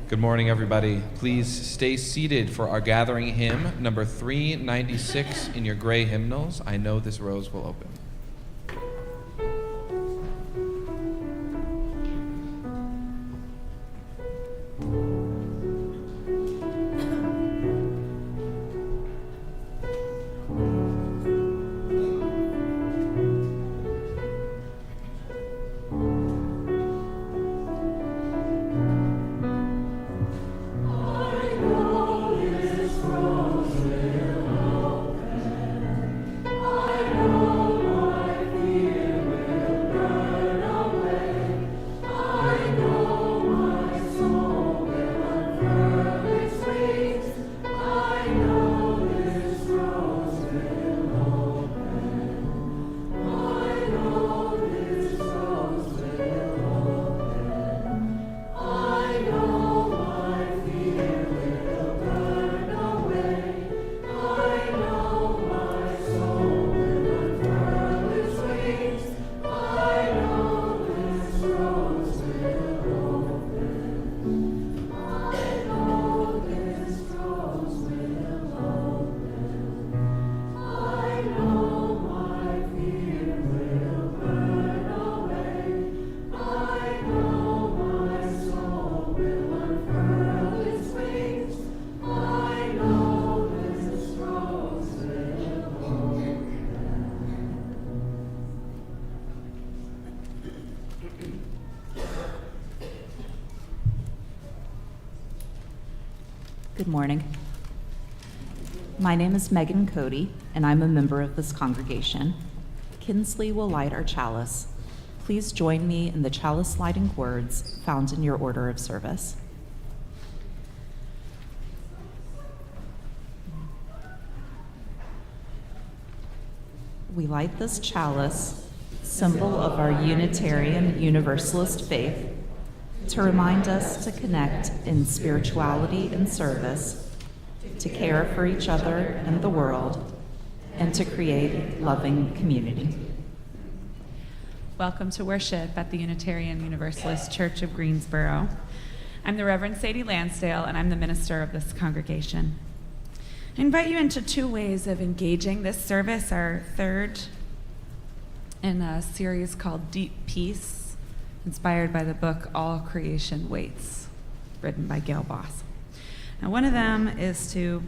Good morning, everybody. Please stay seated for our gathering hymn, number 396 in your gray hymnals. I know this rose will open. Good morning. My name is Megan Cody, and I'm a member of this congregation. Kinsley will light our chalice. Please join me in the chalice lighting words found in your order of service. We light this chalice, symbol of our Unitarian Universalist faith, to remind us to connect in spirituality and service, to care for each other and the world, and to create loving community. Welcome to worship at the Unitarian Universalist Church of Greensboro. I'm the Reverend Sadie Lansdale, and I'm the minister of this congregation. I invite you into two ways of engaging this service, our third in a series called Deep Peace, inspired by the book All Creation Waits, written by Gail Boss. Now, one of them is to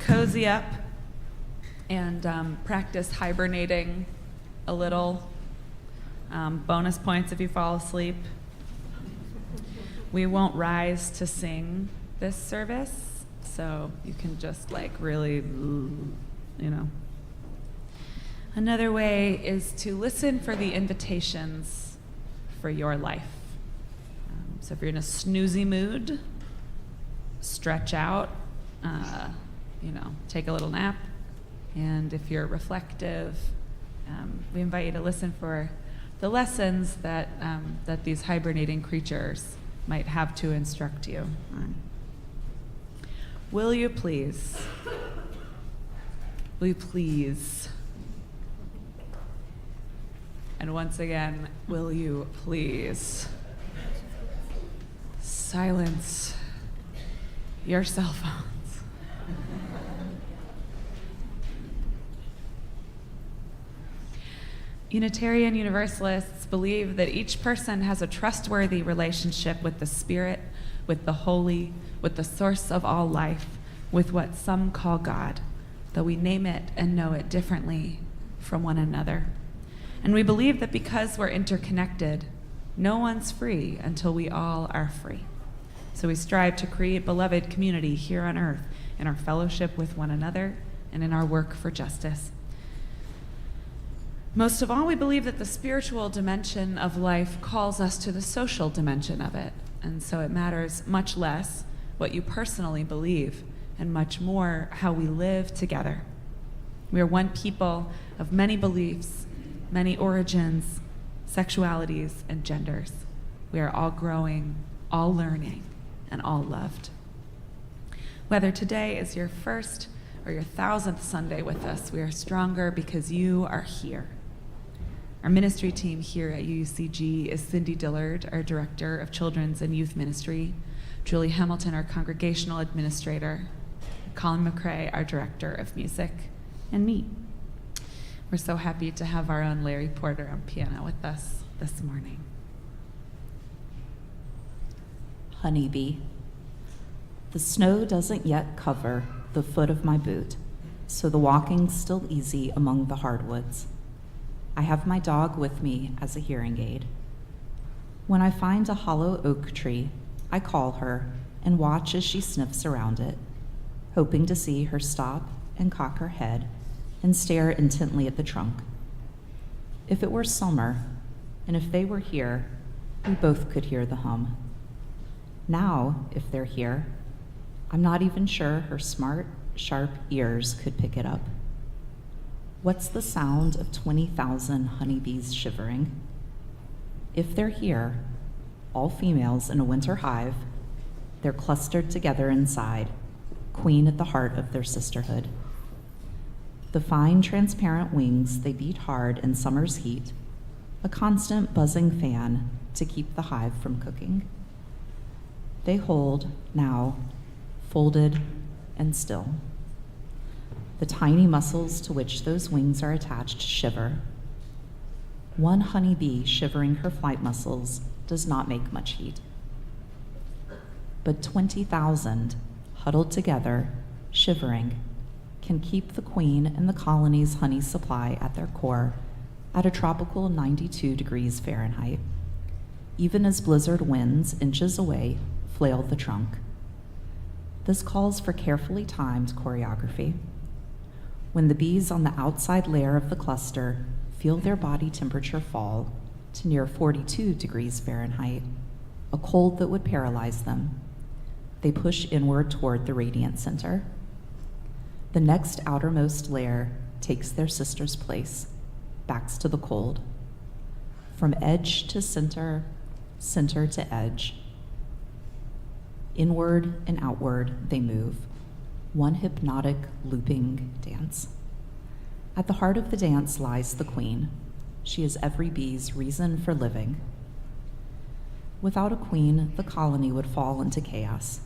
cozy up and practice hibernating a little. Bonus points if you fall asleep. We won't rise to sing this service, So you can just like really, you know. Another way is to listen for the invitations for your life. So if you're in a snoozy mood, stretch out, take a little nap. And if you're reflective, we invite you to listen for the lessons that these hibernating creatures might have to instruct you on. Will you please? Will you please? And once again, will you please silence your cell phones? Unitarian Universalists believe that each person has a trustworthy relationship with the Spirit, with the Holy, with the source of all life, with what some call God, though we name it and know it differently from one another. And we believe that because we're interconnected, no one's free until we all are free. So we strive to create beloved community here on earth in our fellowship with one another and in our work for justice. Most of all, we believe that the spiritual dimension of life calls us to the social dimension of it. And so it matters much less what you personally believe and much more how we live together. We are one people of many beliefs, many origins, sexualities, and genders. We are all growing, all learning, and all loved. Whether today is your first or your 1,000th Sunday with us, we are stronger because you are here. Our ministry team here at UUCG is Cindy Dillard, our Director of Children's and Youth Ministry, Julie Hamilton, our Congregational Administrator, Colin McCrae, our Director of Music, and me. We're so happy to have our own Larry Porter on piano with us this morning. Honeybee. The snow doesn't yet cover the foot of my boot, so the walking's still easy among the hardwoods. I have my dog with me as a hearing aid. When I find a hollow oak tree, I call her and watch as she sniffs around it, hoping to see her stop and cock her head and stare intently at the trunk. If it were summer, and if they were here, we both could hear the hum. Now, if they're here, I'm not even sure her smart, sharp ears could pick it up. What's the sound of 20,000 honeybees shivering? If they're here, all females in a winter hive, they're clustered together inside, queen at the heart of their sisterhood. The fine, transparent wings, they beat hard in summer's heat, a constant buzzing fan to keep the hive from cooking. They hold, now, folded and still. The tiny muscles to which those wings are attached shiver. One honeybee shivering her flight muscles does not make much heat. But 20,000 huddled together, shivering, can keep the queen and the colony's honey supply at their core at a tropical 92 degrees Fahrenheit, even as blizzard winds inches away flail the trunk. This calls for carefully timed choreography. When the bees on the outside layer of the cluster feel their body temperature fall to near 42 degrees Fahrenheit, a cold that would paralyze them, they push inward toward the radiant center. The next outermost layer takes their sister's place, backs to the cold. From edge to center, center to edge. Inward and outward they move, one hypnotic, looping dance. At the heart of the dance lies the queen. She is every bee's reason for living. Without a queen, the colony would fall into chaos.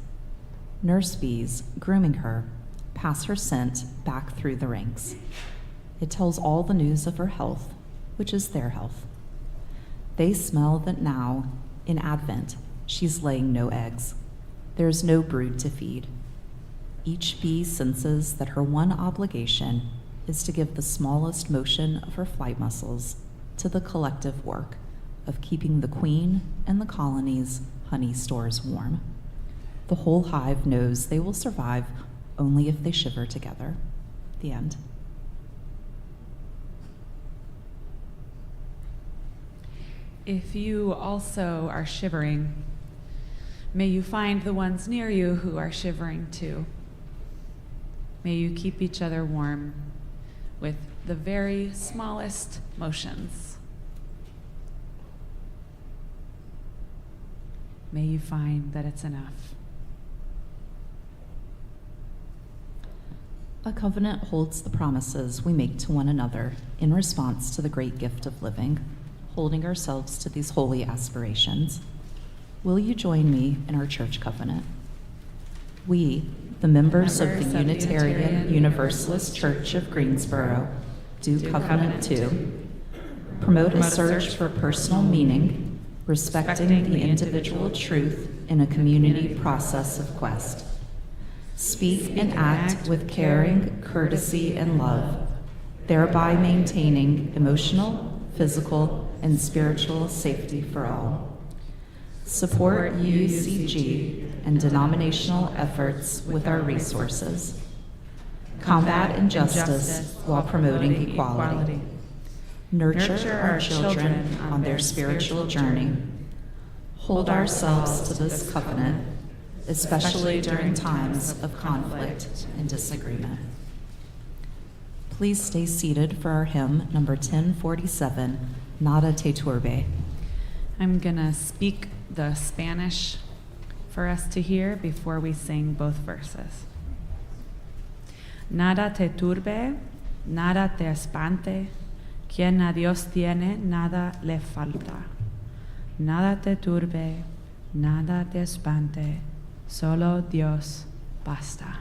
Nurse bees, grooming her, pass her scent back through the ranks. It tells all the news of her health, which is their health. They smell that now, in Advent, she's laying no eggs. There is no brood to feed. Each bee senses that her one obligation is to give the smallest motion of her flight muscles to the collective work of keeping the queen and the colony's honey stores warm. The whole hive knows they will survive only if they shiver together. The end. If you also are shivering, may you find the ones near you who are shivering too. May you keep each other warm with the very smallest motions. May you find that it's enough. A covenant holds the promises we make to one another in response to the great gift of living, holding ourselves to these holy aspirations. Will you join me in our church covenant? We, the members of the Unitarian Universalist Church of Greensboro, do covenant to promote a search for personal meaning, respecting the individual truth in a community process of quest. Speak and act with caring, courtesy, and love, thereby maintaining emotional, physical, and spiritual safety for all. Support UUCG and denominational efforts with our resources. Combat injustice while promoting equality. Nurture our children on their spiritual journey. Hold ourselves to this covenant, especially during times of conflict and disagreement. Please stay seated for our hymn, number 1047, Nada te turbe. I'm going to speak the Spanish for us to hear before we sing both verses. Nada te turbe, nada te espante, quien a Dios tiene, nada le falta. Nada te turbe, nada te espante, solo Dios basta.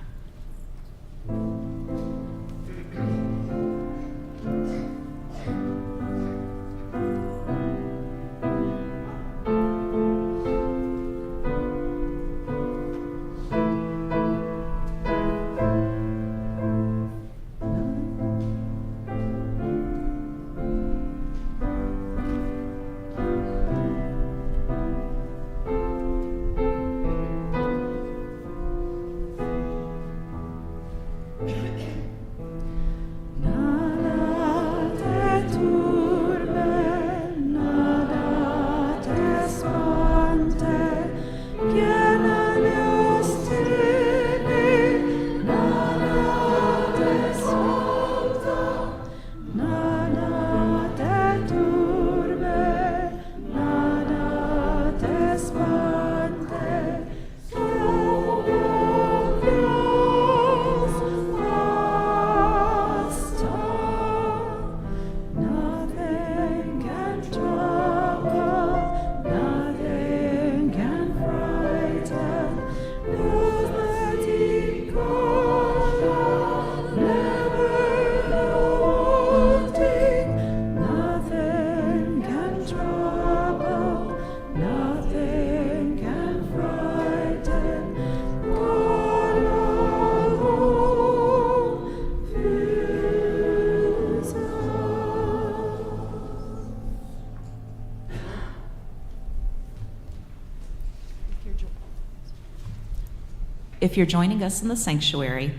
If you're joining us in the sanctuary,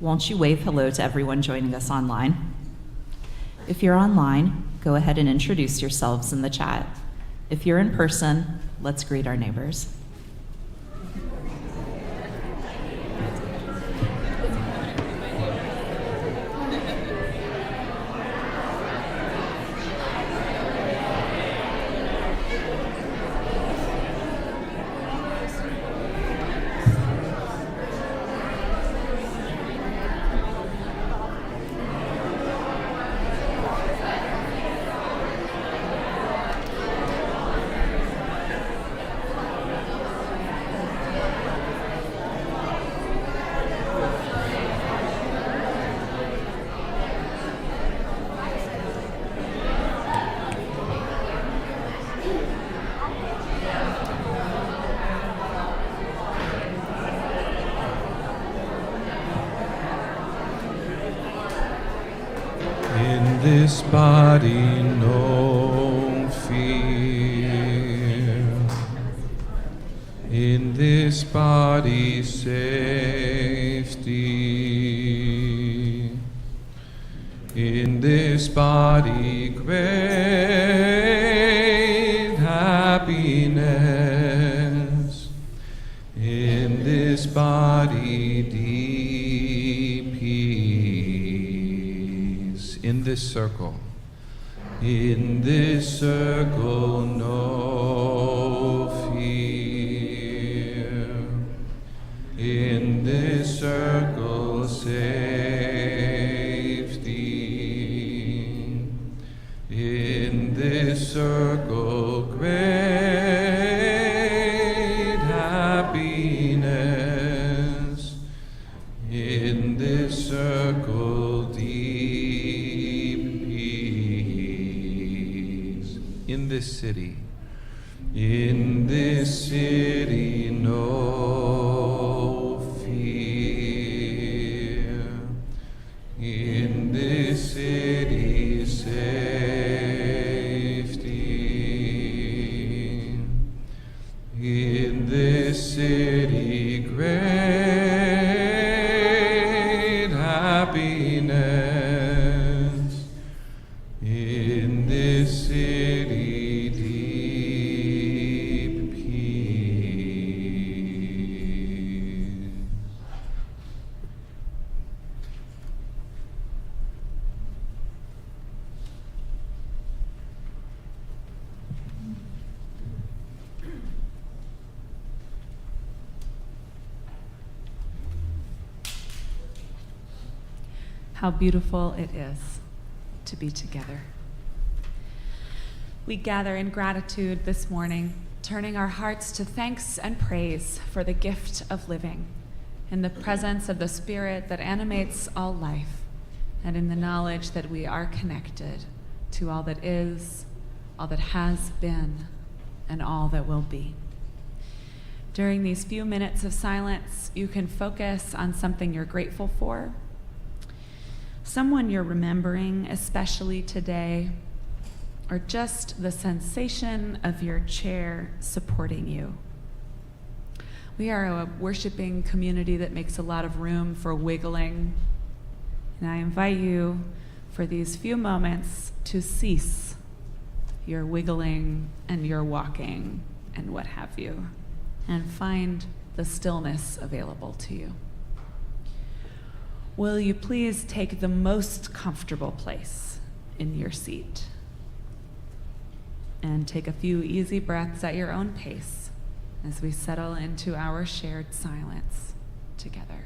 won't you wave hello to everyone joining us online? If you're online, go ahead and introduce yourselves in the chat. If you're in person, let's greet our neighbors. This body no fear, in this body safety. In this body great happiness. In this body deep peace. In this circle. In this circle no fear. In this circle safety. In this circle great happiness. In this circle deep peace. In this city. In this city no fear. In this city safety. In this city great happiness. In this city deep peace. How beautiful it is to be together. We gather in gratitude this morning, turning our hearts to thanks and praise for the gift of living, in the presence of the Spirit that animates all life, and in the knowledge that we are connected to all that is, all that has been, and all that will be. During these few minutes of silence, you can focus on something you're grateful for, someone you're remembering, especially today, or just the sensation of your chair supporting you. We are a worshiping community that makes a lot of room for wiggling, and I invite you for these few moments to cease your wiggling and your walking and what have you, and find the stillness available to you. Will you please take the most comfortable place in your seat and take a few easy breaths at your own pace as we settle into our shared silence together.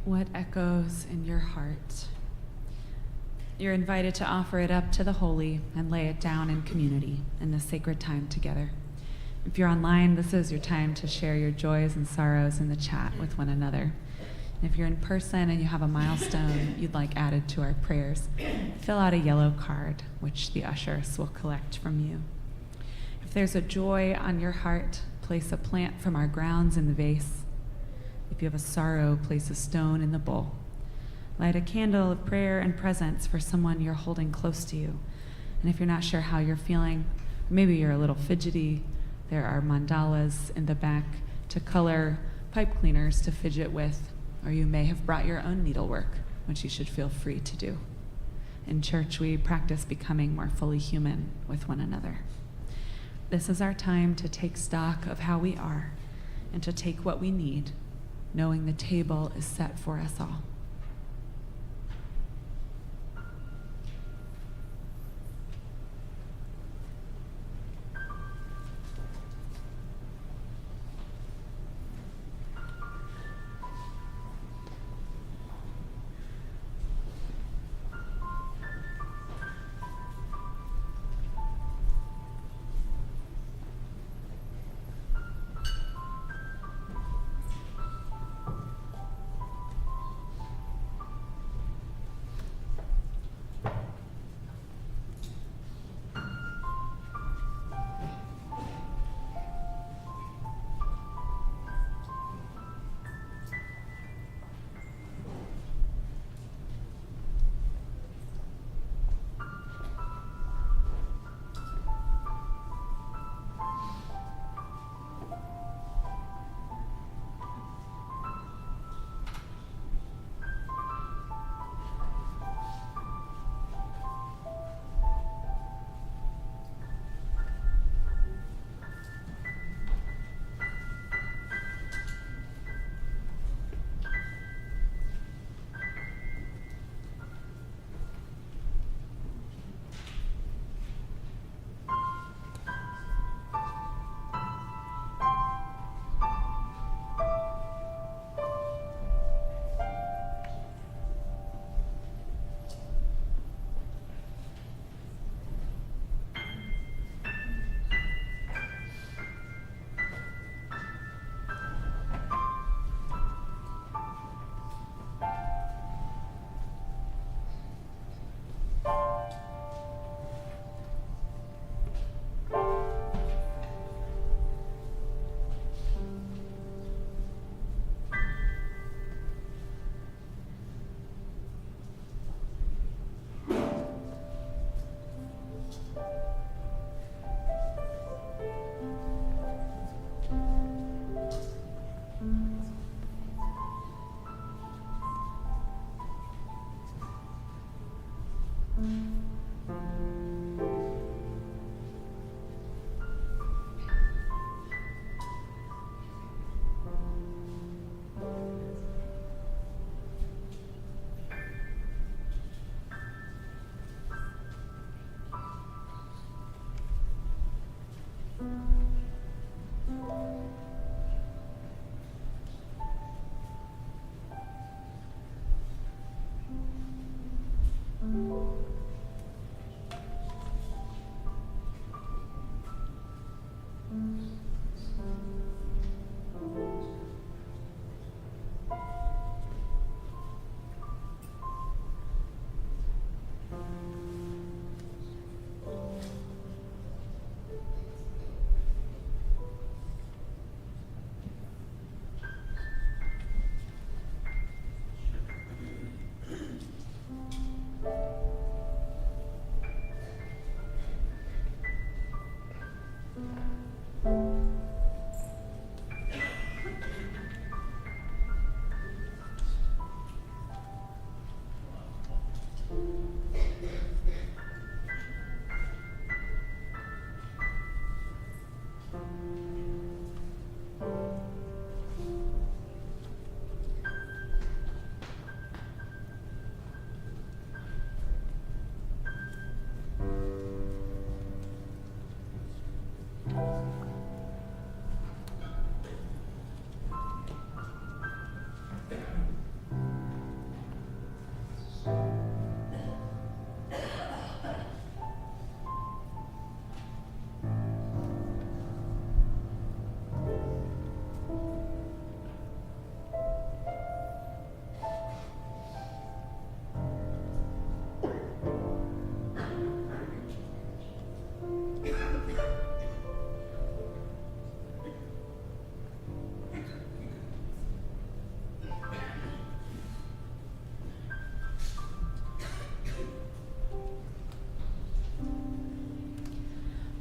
what echoes in your heart. You're invited to offer it up to the holy and lay it down in community in this sacred time together. If you're online, this is your time to share your joys and sorrows in the chat with one another. And if you're in person and you have a milestone you'd like added to our prayers, fill out a yellow card, which the ushers will collect from you. If there's a joy on your heart, place a plant from our grounds in the vase. If you have a sorrow, place a stone in the bowl. Light a candle of prayer and presence for someone you're holding close to you. And if you're not sure how you're feeling, or maybe you're a little fidgety, there are mandalas in the back to color, pipe cleaners to fidget with, or you may have brought your own needlework, which you should feel free to do. In church, we practice becoming more fully human with one another. This is our time to take stock of how we are and to take what we need, knowing the table is set for us all.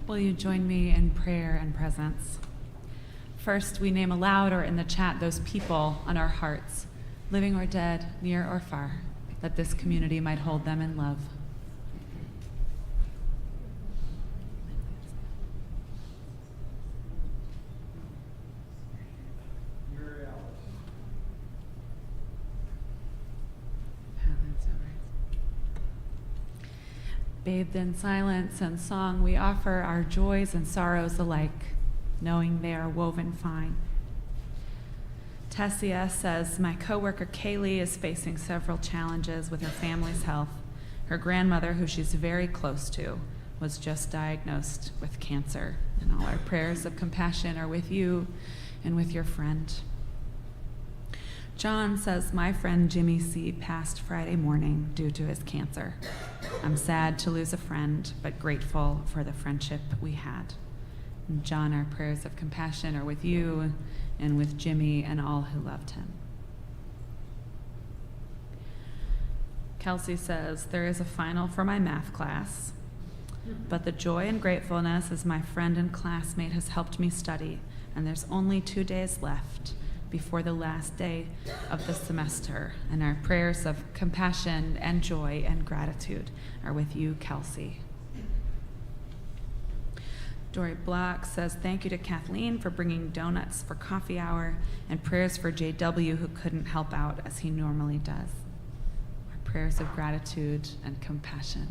Will you join me in prayer and presence? First, we name aloud or in the chat those people on our hearts, living or dead, near or far, that this community might hold them in love. Bathed in silence and song, we offer our joys and sorrows alike, knowing they are woven fine. Tessia says, my coworker Kaylee is facing several challenges with her family's health. Her grandmother, who she's very close to, was just diagnosed with cancer, and all our prayers of compassion are with you and with your friend. John says, my friend Jimmy C. passed Friday morning due to his cancer. I'm sad to lose a friend, but grateful for the friendship we had. And John, our prayers of compassion are with you and with Jimmy and all who loved him. Kelsey says, there is a final for my math class, but the joy and gratefulness as my friend and classmate has helped me study, and there's only 2 days left before the last day of the semester, and our prayers of compassion and joy and gratitude are with you, Kelsey. Dory Block says, thank you to Kathleen for bringing donuts for coffee hour, and prayers for JW, who couldn't help out as he normally does. Our prayers of gratitude and compassion.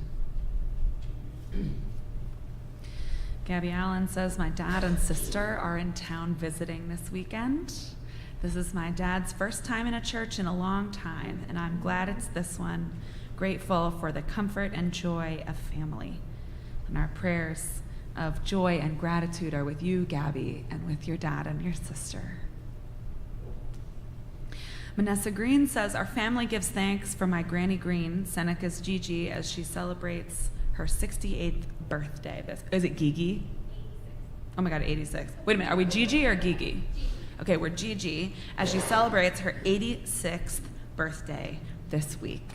Gabby Allen says, my dad and sister are in town visiting this weekend. This is my dad's first time in a church in a long time, and I'm glad it's this one. Grateful for the comfort and joy of family. And our prayers of joy and gratitude are with you, Gabby, and with your dad and your sister. Manessa Green says, our family gives thanks for my Granny Green, Seneca's Gigi, as she celebrates her 68th birthday. Is it Gigi? Oh my God, 86. Wait a minute, are we Gigi or Gigi? Okay, we're Gigi, as she celebrates her 86th birthday this week.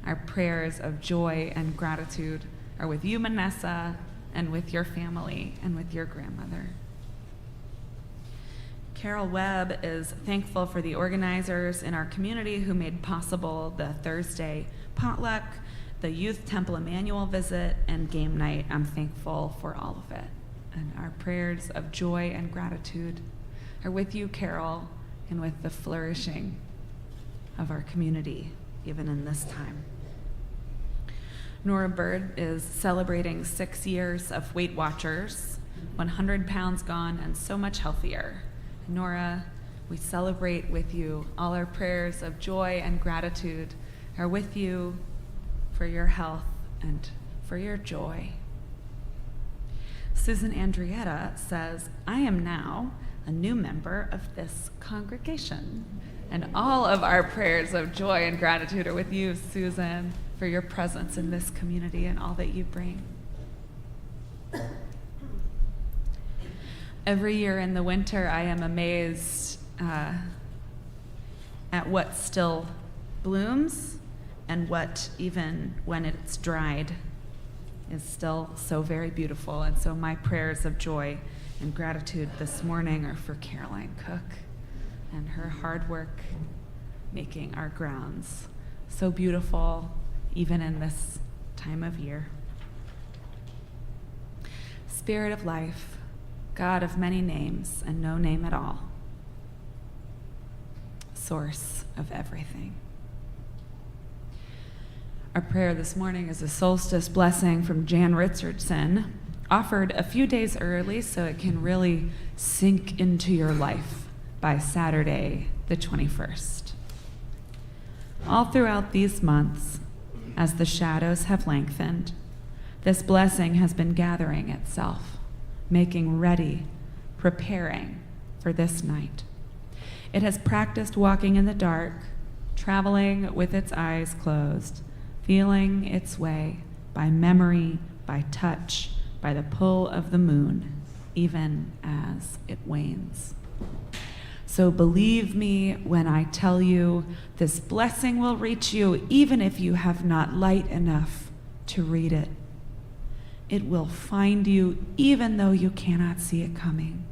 Our prayers of joy and gratitude are with you, Manessa, and with your family, and with your grandmother. Carol Webb is thankful for the organizers in our community who made possible the Thursday potluck, the Youth Temple Emmanuel visit, and game night. I'm thankful for all of it. And our prayers of joy and gratitude are with you, Carol, and with the flourishing of our community, even in this time. Nora Bird is celebrating 6 years of Weight Watchers, 100 pounds gone and so much healthier. Nora, we celebrate with you. All our prayers of joy and gratitude are with you for your health and for your joy. Susan Andrietta says, I am now a new member of this congregation. And all of our prayers of joy and gratitude are with you, Susan, for your presence in this community and all that you bring. Every year in the winter, I am amazed at what still blooms and what, even when it's dried, is still so very beautiful. And so my prayers of joy and gratitude this morning are for Caroline Cook and her hard work making our grounds so beautiful, even in this time of year. Spirit of life, God of many names and no name at all, source of everything. Our prayer this morning is a solstice blessing from Jan Richardson, offered a few days early so it can really sink into your life by Saturday, the 21st. All throughout these months, as the shadows have lengthened, this blessing has been gathering itself, making ready, preparing for this night. It has practiced walking in the dark, traveling with its eyes closed, feeling its way by memory, by touch, by the pull of the moon, even as it wanes. So believe me when I tell you this blessing will reach you even if you have not light enough to read it. It will find you even though you cannot see it coming.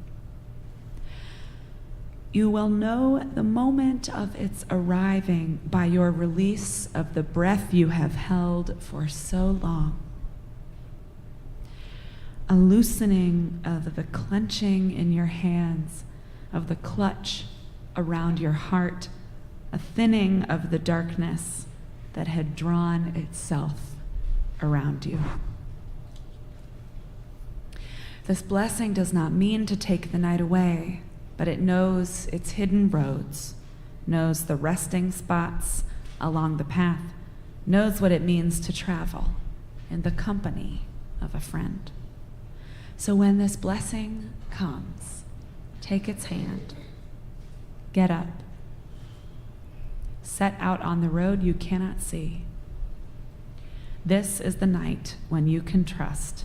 You will know the moment of its arriving by your release of the breath you have held for so long. A loosening of the clenching in your hands, of the clutch around your heart, a thinning of the darkness that had drawn itself around you. This blessing does not mean to take the night away, but it knows its hidden roads, knows the resting spots along the path, knows what it means to travel in the company of a friend. So when this blessing comes, take its hand, get up, set out on the road you cannot see. This is the night when you can trust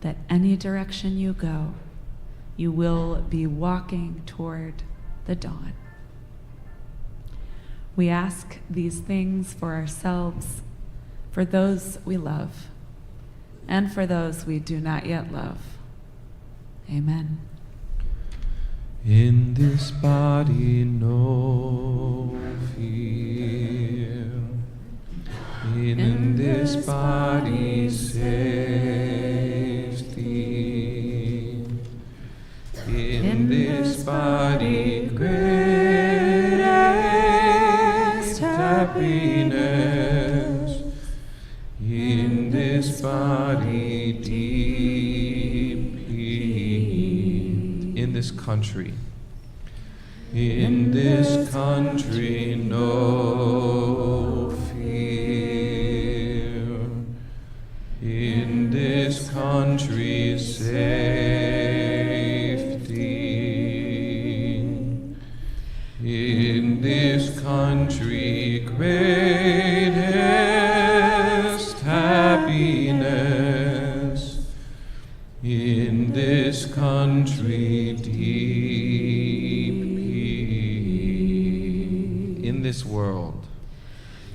that any direction you go, you will be walking toward the dawn. We ask these things for ourselves, for those we love, and for those we do not yet love. Amen. In this body no fear, in this body safety, in this body great happiness, in this body deep peace, in this country. In this country no fear, in this country safety, in this country greatest happiness, in this country deep peace, in this world,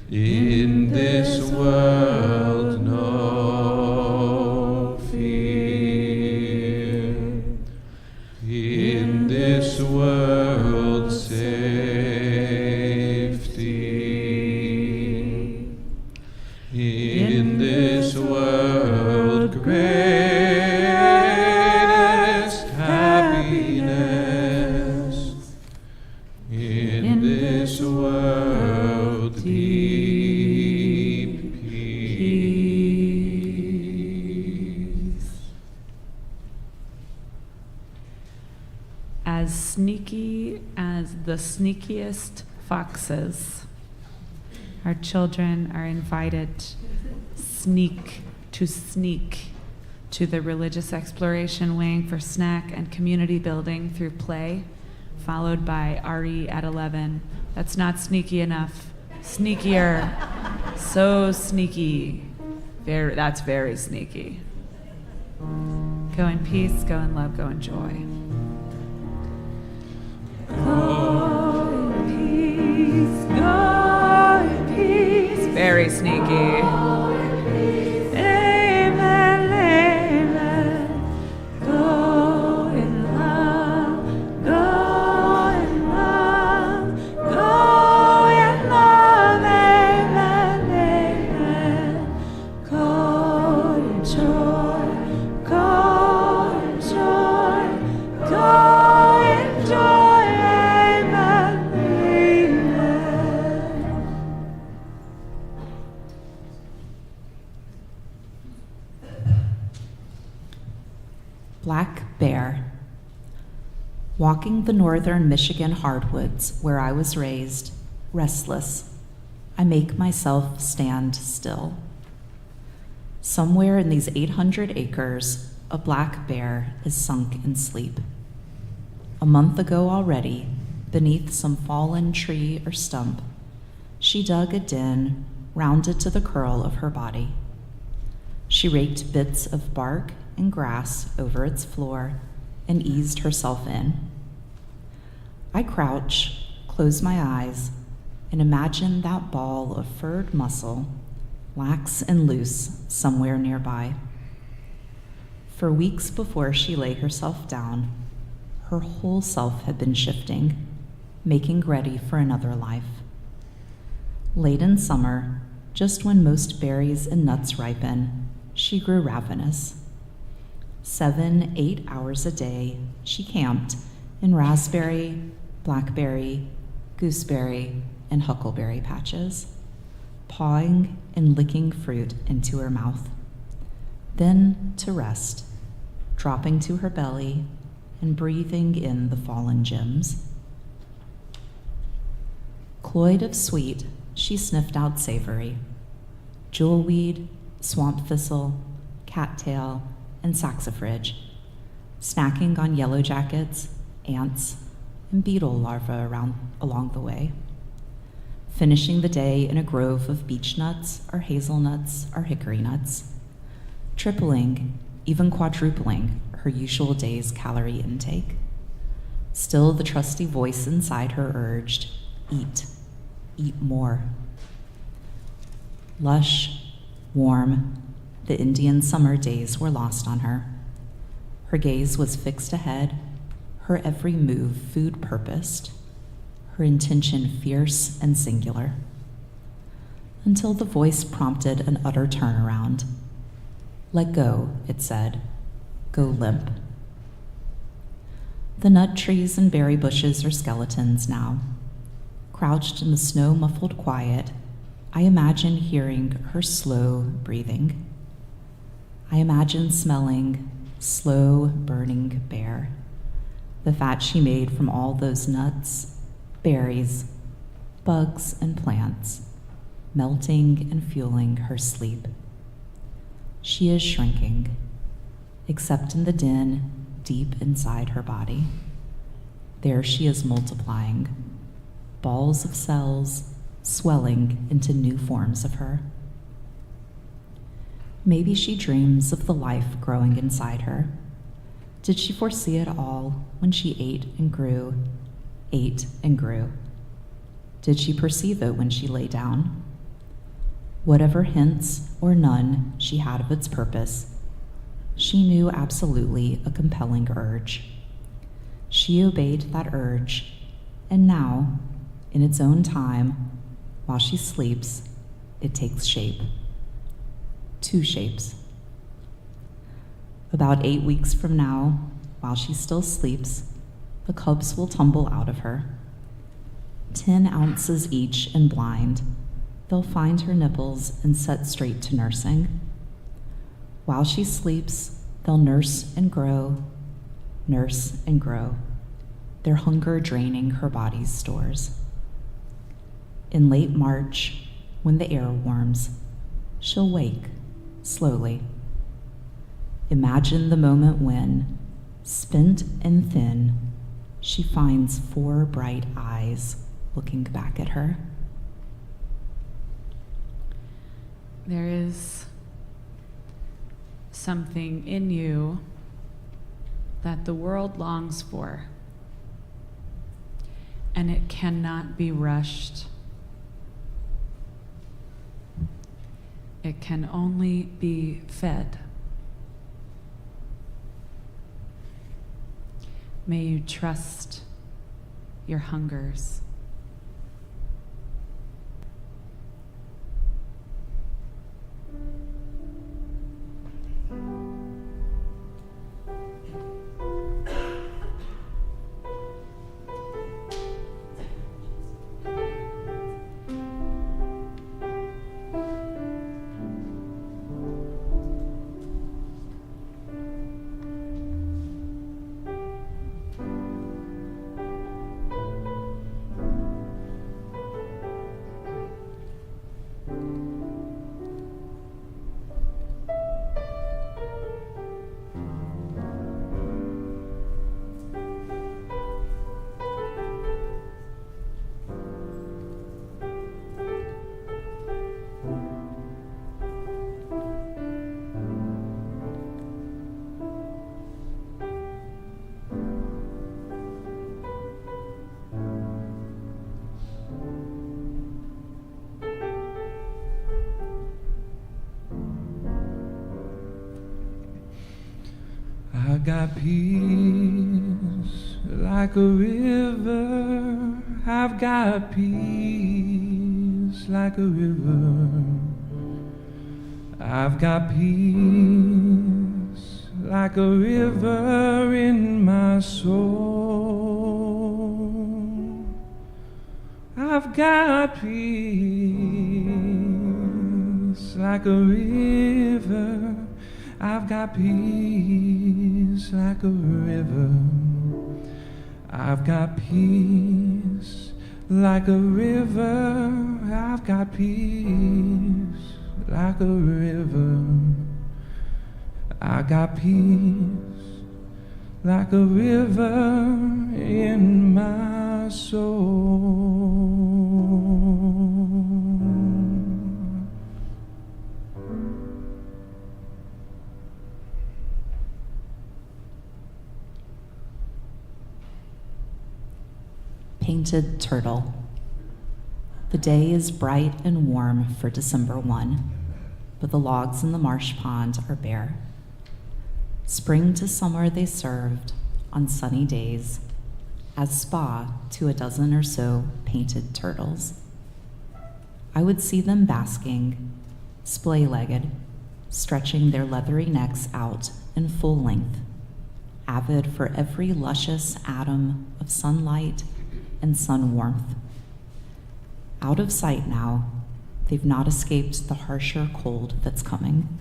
in this world no fear, in this world safety, in this world greatest happiness, in this world deep peace. As sneaky as the sneakiest foxes, our children are invited to sneak to the religious exploration wing for snack and community building through play, followed by RE at 11. That's not sneaky enough. Sneakier. So sneaky. That's very sneaky. Go in peace, go in love, go in joy. Go in peace, go in peace. Very sneaky. Amen, amen. Go in love, go in love, go in love. Amen, amen. Go in joy, go in joy, go in joy. Amen, amen. Black Bear. Walking the northern Michigan hardwoods where I was raised, restless, I make myself stand still. Somewhere in these 800 acres, a black bear is sunk in sleep. A month ago already, beneath some fallen tree or stump, she dug a den rounded to the curl of her body. She raked bits of bark and grass over its floor and eased herself in. I crouch, close my eyes, and imagine that ball of furred muscle, lax and loose, somewhere nearby. For weeks before she lay herself down, her whole self had been shifting, making ready for another life. Late in summer, just when most berries and nuts ripen, she grew ravenous. 7-8 hours a day, she camped in raspberry, blackberry, gooseberry, and huckleberry patches, pawing and licking fruit into her mouth. Then to rest, dropping to her belly and breathing in the fallen gems. Cloyed of sweet, she sniffed out savory: jewelweed, swamp thistle, cattail, and saxifrage, snacking on yellow jackets, ants, and beetle larvae along the way, finishing the day in a grove of beech nuts or hazelnuts or hickory nuts, tripling, even quadrupling her usual day's calorie intake. Still, the trusty voice inside her urged, eat, eat more. Lush, warm, the Indian summer days were lost on her. Her gaze was fixed ahead, her every move food-purposed, her intention fierce and singular, until the voice prompted an utter turnaround. Let go, it said. Go limp. The nut trees and berry bushes are skeletons now. Crouched in the snow-muffled quiet, I imagine hearing her slow breathing. I imagine smelling slow burning bare, the fat she made from all those nuts, berries, bugs, and plants, melting and fueling her sleep. She is shrinking, except in the den deep inside her body. There she is multiplying, balls of cells swelling into new forms of her. Maybe she dreams of the life growing inside her. Did she foresee it all when she ate and grew, ate and grew? Did she perceive it when she lay down? Whatever hints or none she had of its purpose, she knew absolutely a compelling urge. She obeyed that urge, and now, in its own time, while she sleeps, it takes shape. 2 shapes. About 8 weeks from now, while she still sleeps, the cubs will tumble out of her. 10 ounces each and blind, they'll find her nipples and set straight to nursing. While she sleeps, they'll nurse and grow, their hunger draining her body's stores. In late March, when the air warms, she'll wake slowly. Imagine the moment when, spent and thin, she finds 4 bright eyes looking back at her. There is something in you that the world longs for, and it cannot be rushed. It can only be fed. May you trust your hungers. I've got peace like a river. I've got peace like a river. I've got peace like a river in my soul. I've got peace like a river. I've got peace like a river. I've got peace like a river. I've got peace like a river. I got peace like a river in my soul. Painted Turtle. The day is bright and warm for December 1, but the logs in the marsh pond are bare. Spring to summer they served on sunny days as spa to a dozen or so painted turtles. I would see them basking, splay-legged, stretching their leathery necks out in full length, avid for every luscious atom of sunlight and sun warmth. Out of sight now, they've not escaped the harsher cold that's coming.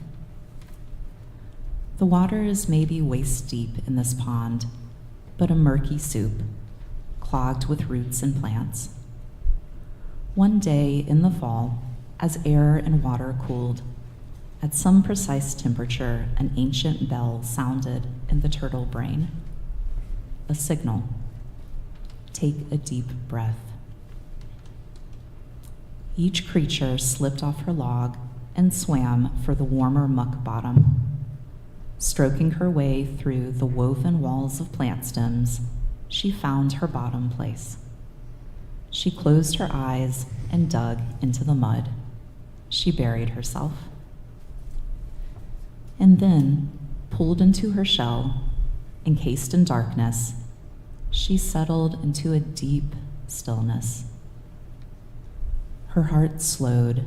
The water is maybe waist deep in this pond, but a murky soup, clogged with roots and plants. One day in the fall, as air and water cooled, at some precise temperature, an ancient bell sounded in the turtle brain. A signal. Take a deep breath. Each creature slipped off her log and swam for the warmer muck bottom. Stroking her way through the woven walls of plant stems, she found her bottom place. She closed her eyes and dug into the mud. She buried herself. And then, pulled into her shell, encased in darkness, she settled into a deep stillness. Her heart slowed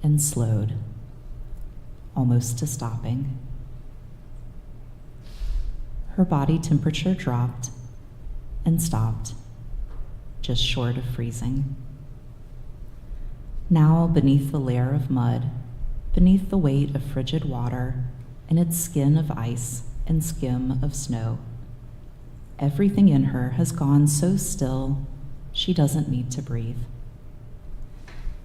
and slowed, almost to stopping. Her body temperature dropped and stopped, just short of freezing. Now, beneath the layer of mud, beneath the weight of frigid water and its skin of ice and skim of snow, everything in her has gone so still she doesn't need to breathe.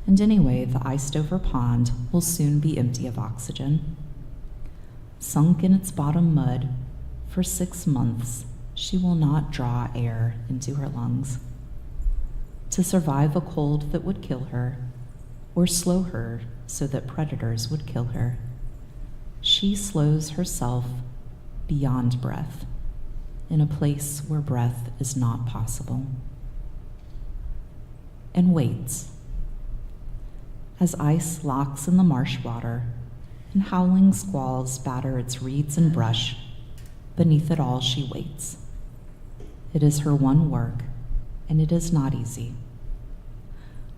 And anyway, the iced-over pond will soon be empty of oxygen. Sunk in its bottom mud, for 6 months, she will not draw air into her lungs. To survive a cold that would kill her, or slow her so that predators would kill her, she slows herself beyond breath, in a place where breath is not possible. And waits. As ice locks in the marsh water and howling squalls batter its reeds and brush, beneath it all she waits. It is her one work, and it is not easy.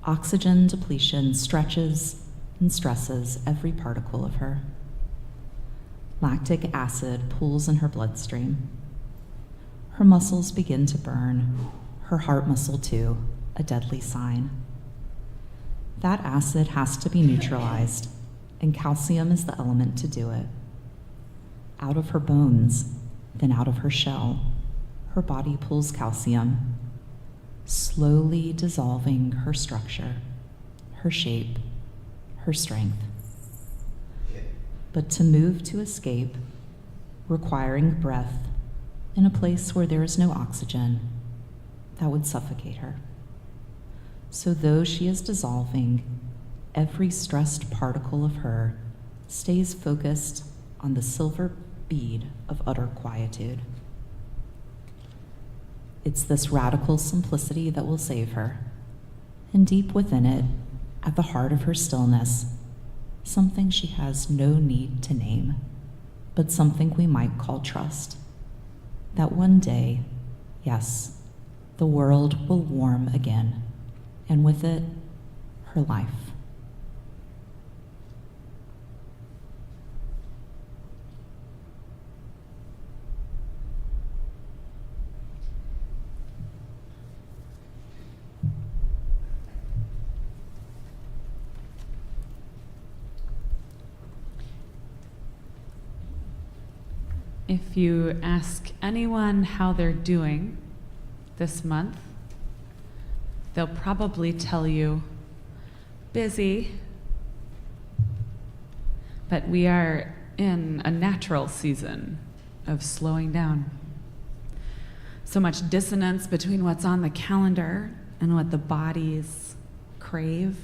Oxygen depletion stretches and stresses every particle of her. Lactic acid pools in her bloodstream. Her muscles begin to burn, her heart muscle too, a deadly sign. That acid has to be neutralized, and calcium is the element to do it. Out of her bones, then out of her shell, her body pulls calcium, slowly dissolving her structure, her shape, her strength. But to move to escape, requiring breath in a place where there is no oxygen, that would suffocate her. So though she is dissolving, every stressed particle of her stays focused on the silver bead of utter quietude. It's this radical simplicity that will save her, and deep within it, at the heart of her stillness, something she has no need to name. but something we might call trust. That one day, yes, the world will warm again, and with it, her life. If you ask anyone how they're doing this month, they'll probably tell you, busy. But we are in a natural season of slowing down. So much dissonance between what's on the calendar and what the bodies crave.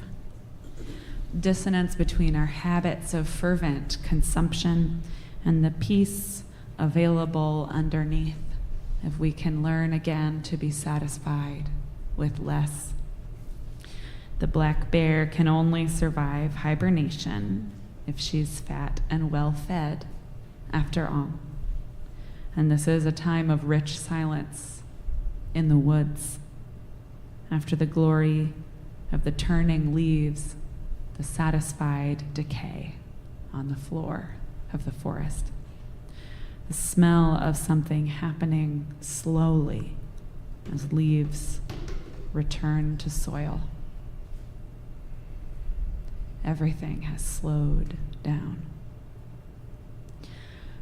Dissonance between our habits of fervent consumption and the peace available underneath if we can learn again to be satisfied with less. The black bear can only survive hibernation if she's fat and well fed, after all. And this is a time of rich silence in the woods. After the glory of the turning leaves, the satisfied decay on the floor of the forest. The smell of something happening slowly as leaves return to soil. Everything has slowed down.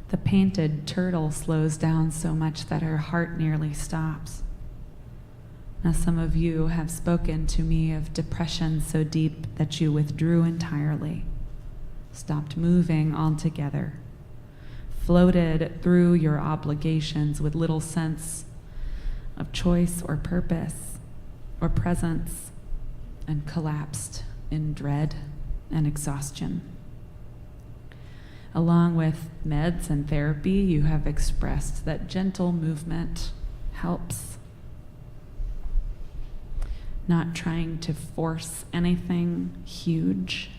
The painted turtle slows down so much that her heart nearly stops. Now, some of you have spoken to me of depression so deep that you withdrew entirely, stopped moving altogether, floated through your obligations with little sense of choice or purpose or presence, and collapsed in dread and exhaustion. Along with meds and therapy, you have expressed that gentle movement helps. Not trying to force anything huge,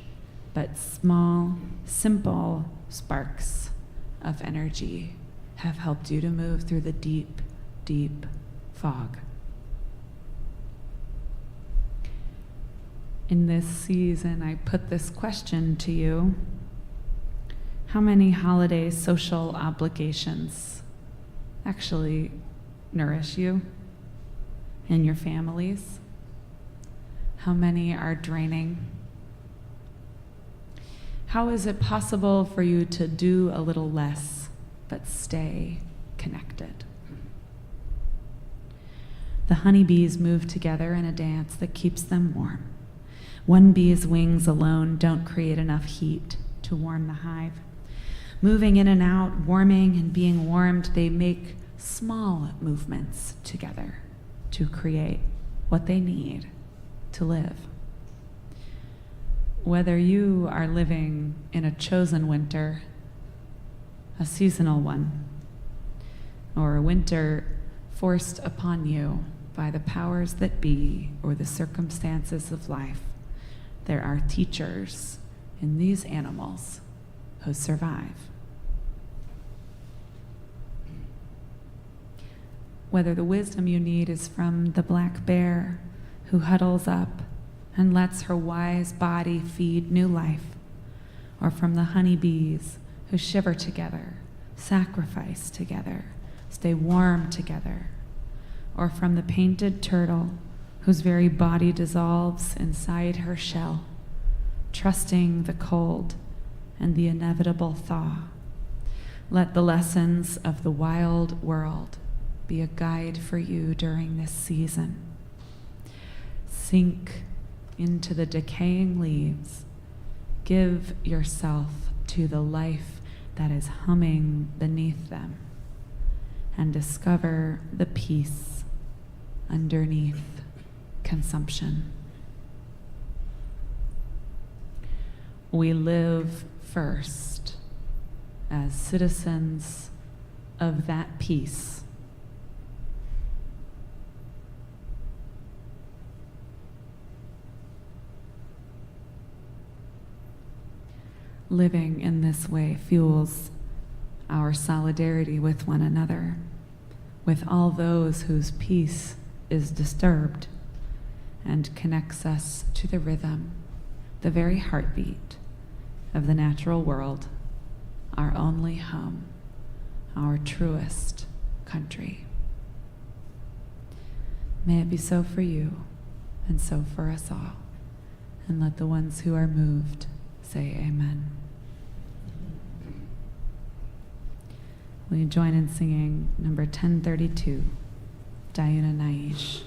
but small, simple sparks of energy have helped you to move through the deep, deep fog. In this season, I put this question to you. How many holiday social obligations actually nourish you and your families? How many are draining? How is it possible for you to do a little less, but stay connected? The honeybees move together in a dance that keeps them warm. One bee's wings alone don't create enough heat to warm the hive. Moving in and out, warming and being warmed, they make small movements together to create what they need to live. Whether you are living in a chosen winter, a seasonal one, or a winter forced upon you by the powers that be or the circumstances of life, there are teachers in these animals who survive. Whether the wisdom you need is from the black bear who huddles up and lets her wise body feed new life, or from the honeybees who shiver together, sacrifice together, stay warm together, or from the painted turtle whose very body dissolves inside her shell, trusting the cold and the inevitable thaw. Let the lessons of the wild world be a guide for you during this season. Sink into the decaying leaves. Give yourself to the life that is humming beneath them, and discover the peace underneath consumption. We live first as citizens of that peace. Living in this way fuels our solidarity with one another, with all those whose peace is disturbed, and connects us to the rhythm, the very heartbeat of the natural world, our only home, our truest country. May it be so for you, and so for us all. And let the ones who are moved say amen. Will you join in singing number 1032, Dayuna Naish?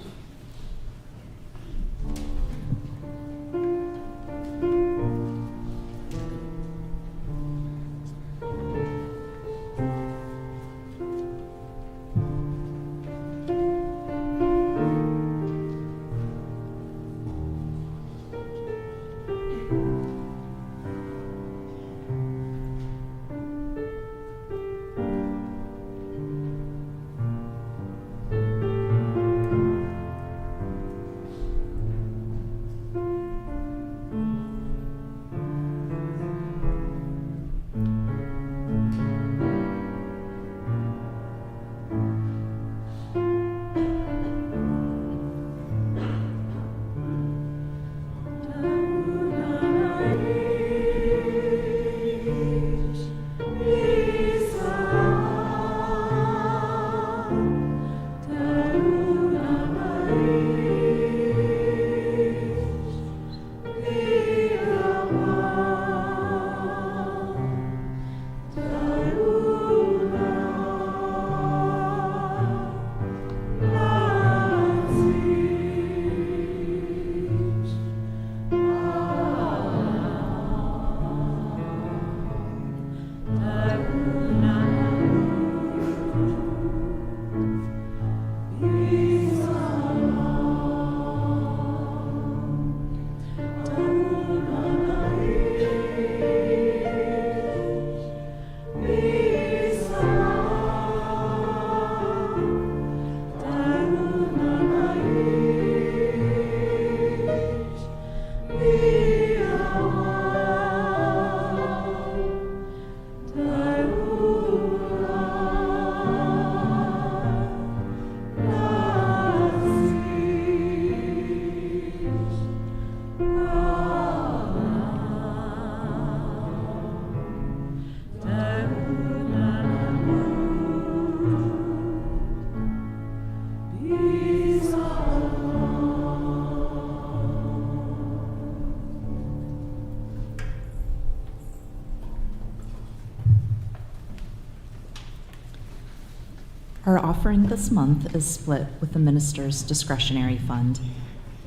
Our offering this month is split with the minister's discretionary fund.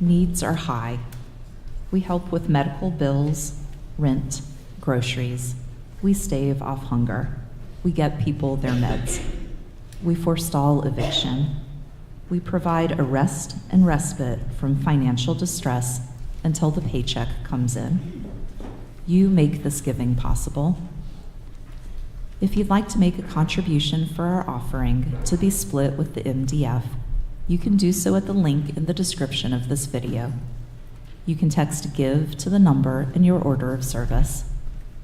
Needs are high. We help with medical bills, rent, groceries. We stave off hunger. We get people their meds. We forestall eviction. We provide a rest and respite from financial distress until the paycheck comes in. You make this giving possible. If you'd like to make a contribution for our offering to be split with the MDF, you can do so at the link in the description of this video. You can text GIVE to the number in your order of service.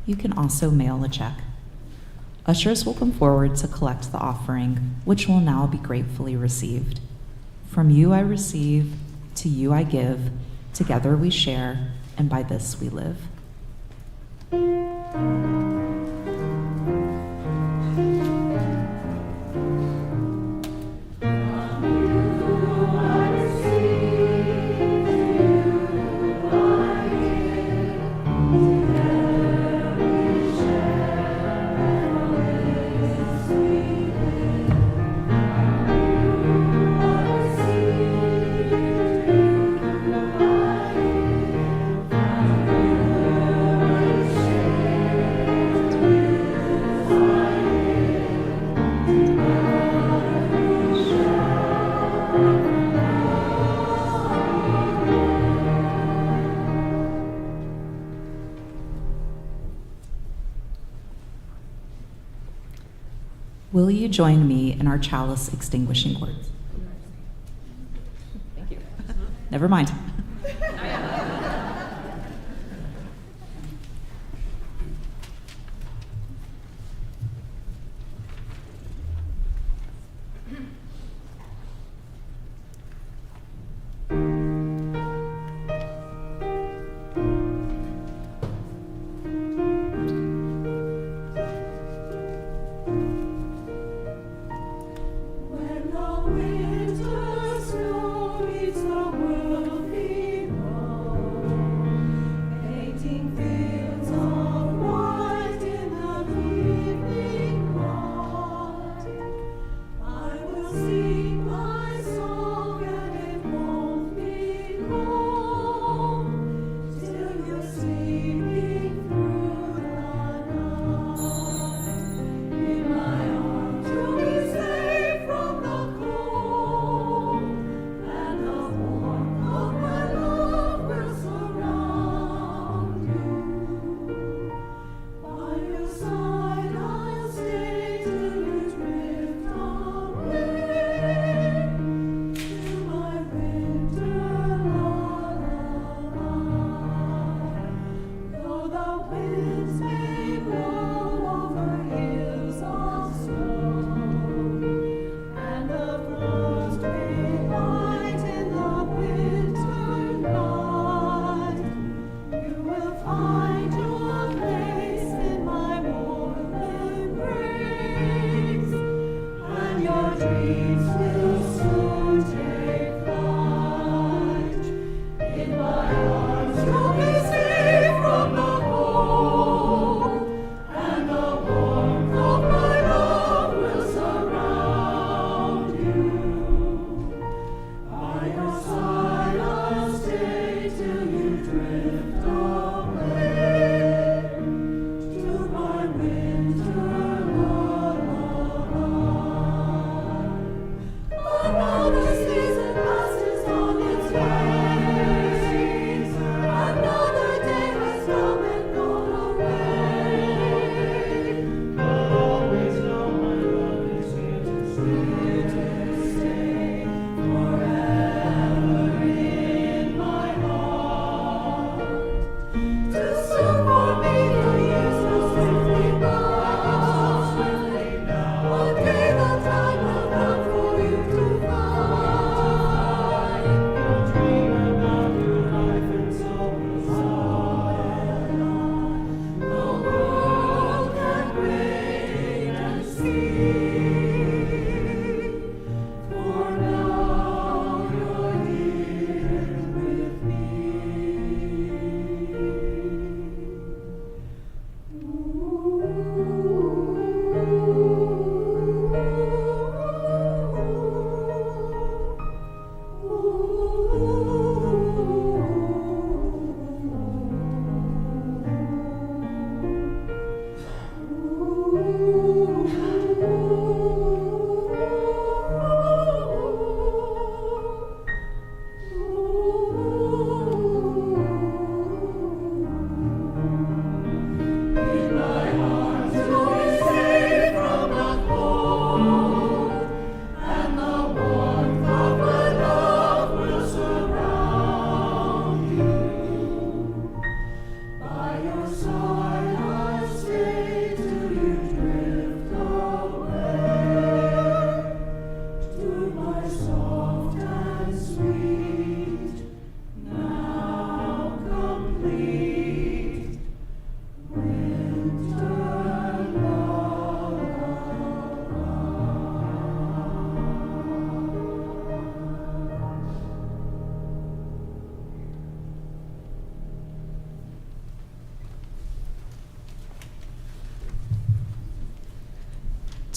You can also mail a check. Ushers will come forward to collect the offering, which will now be gratefully received. From you I receive, to you I give, together we share, and by this we live. Will you join me in our chalice extinguishing words? Thank you. Never mind.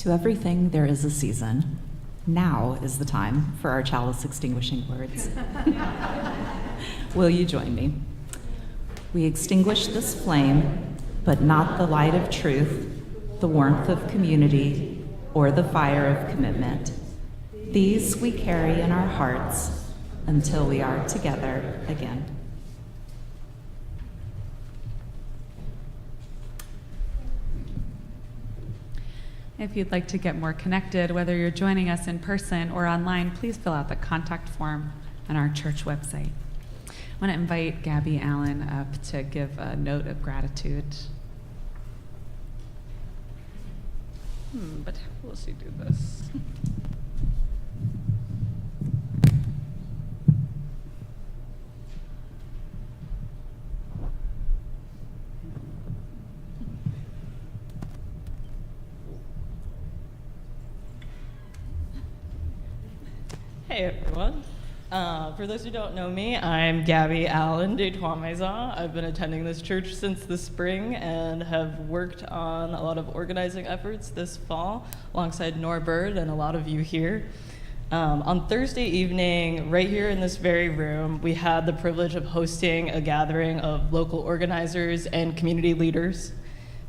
To everything there is a season. Now is the time for our chalice extinguishing words. Will you join me? We extinguish this flame, but not the light of truth, the warmth of community, or the fire of commitment. These we carry in our hearts until we are together again. If you'd like to get more connected, whether you're joining us in person or online, please fill out the contact form on our church website. I want to invite Gabby Allen up to give a note of gratitude. But how will she do this? Hey everyone. For those who don't know me, I'm Gabby Allen de Trois-Maisons. I've been attending this church since the spring and have worked on a lot of organizing efforts this fall alongside Norbert and a lot of you here. On Thursday evening, right here in this very room, we had the privilege of hosting a gathering of local organizers and community leaders.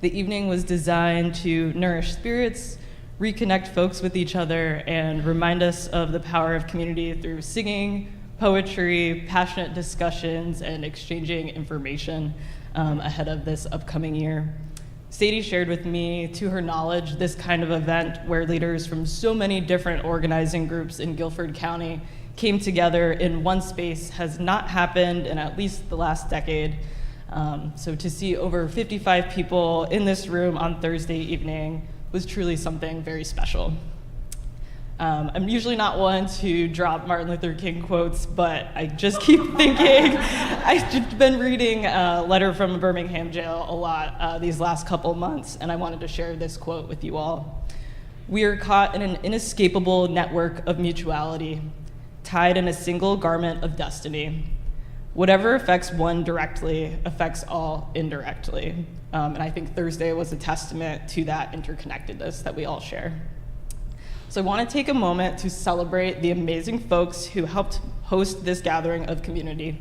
The evening was designed to nourish spirits, reconnect folks with each other, and remind us of the power of community through singing, poetry, passionate discussions, and exchanging information ahead of this upcoming year. Sadie shared with me, to her knowledge, this kind of event where leaders from so many different organizing groups in Guilford County came together in one space has not happened in at least the last decade. So to see over 55 people in this room on Thursday evening was truly something very special. I'm usually not one to drop Martin Luther King quotes, but I just keep thinking, I've been reading a letter from a Birmingham jail a lot these last couple months, and I wanted to share this quote with you all. We are caught in an inescapable network of mutuality, tied in a single garment of destiny. Whatever affects one directly affects all indirectly. And I think Thursday was a testament to that interconnectedness that we all share. So I want to take a moment to celebrate the amazing folks who helped host this gathering of community.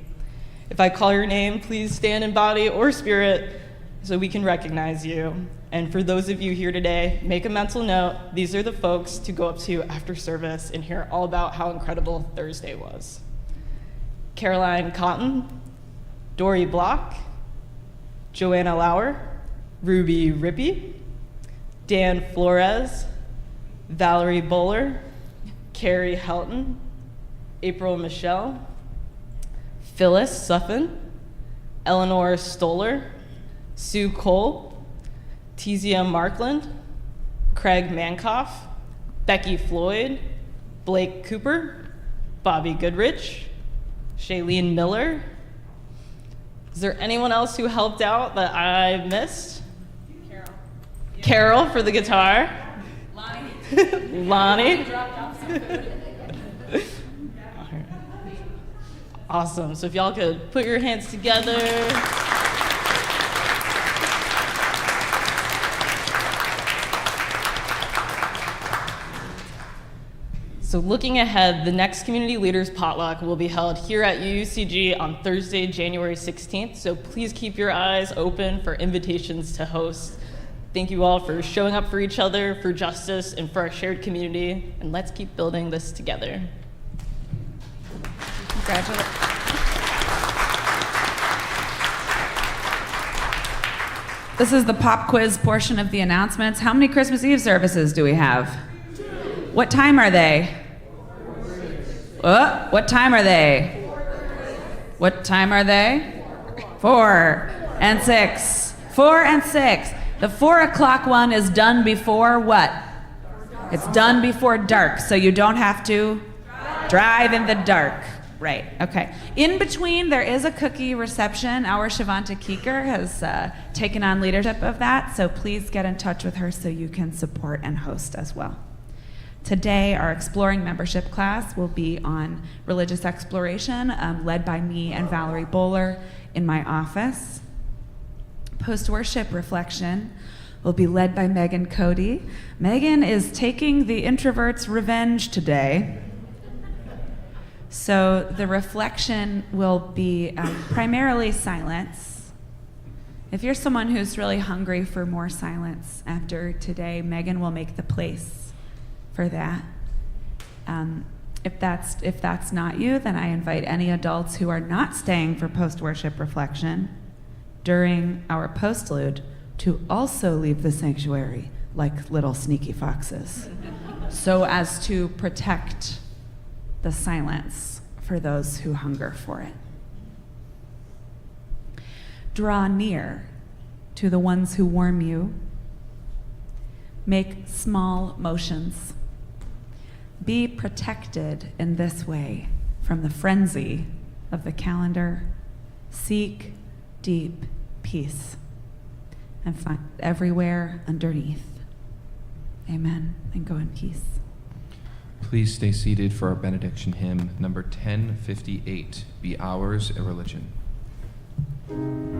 If I call your name, please stand in body or spirit so we can recognize you. And for those of you here today, make a mental note. These are the folks to go up to after service and hear all about how incredible Thursday was. Caroline Cotton, Dory Block, Joanna Lauer, Ruby Rippey, Dan Flores, Valerie Bowler, Carrie Helton, April Michelle, Phyllis Suffin, Eleanor Stoller, Sue Cole, Tizia Markland, Craig Mankoff, Becky Floyd, Blake Cooper, Bobby Goodrich, Shailene Miller. Is there anyone else who helped out that I missed? Carol. Carol for the guitar. Lonnie. Lonnie. Dropped off some food. Awesome. So if y'all could put your hands together. So looking ahead, the next Community Leaders Potluck will be held here at UUCG on Thursday, January 16th. So please keep your eyes open for invitations to host. Thank you all for showing up for each other, for justice, and for our shared community. And let's keep building this together. Congratulations. This is the pop quiz portion of the announcements. How many Christmas Eve services do we have? What time are they? What time are they? What time are they? 4 and 6. 4 and 6. The 4 o'clock one is done before what? It's done before dark, so you don't have to drive in the dark. Right, okay. In between, there is a cookie reception. Our Shavanta Keeker has taken on leadership of that, so please get in touch with her so you can support and host as well. Today, our Exploring Membership class will be on religious exploration, led by me and Valerie Bowler in my office. Post-worship reflection will be led by Megan Cody. Megan is taking the introvert's revenge today. So the reflection will be primarily silence. If you're someone who's really hungry for more silence after today, Megan will make the place for that. If that's not you, then I invite any adults who are not staying for post-worship reflection during our postlude to also leave the sanctuary like little sneaky foxes, so as to protect the silence for those who hunger for it. Draw near to the ones who warm you. Make small motions. Be protected in this way from the frenzy of the calendar. Seek deep peace and find everywhere underneath. Amen, and go in peace. Please stay seated for our benediction hymn, number 1058, Be Ours a Religion. True.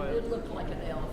It looked like an elf.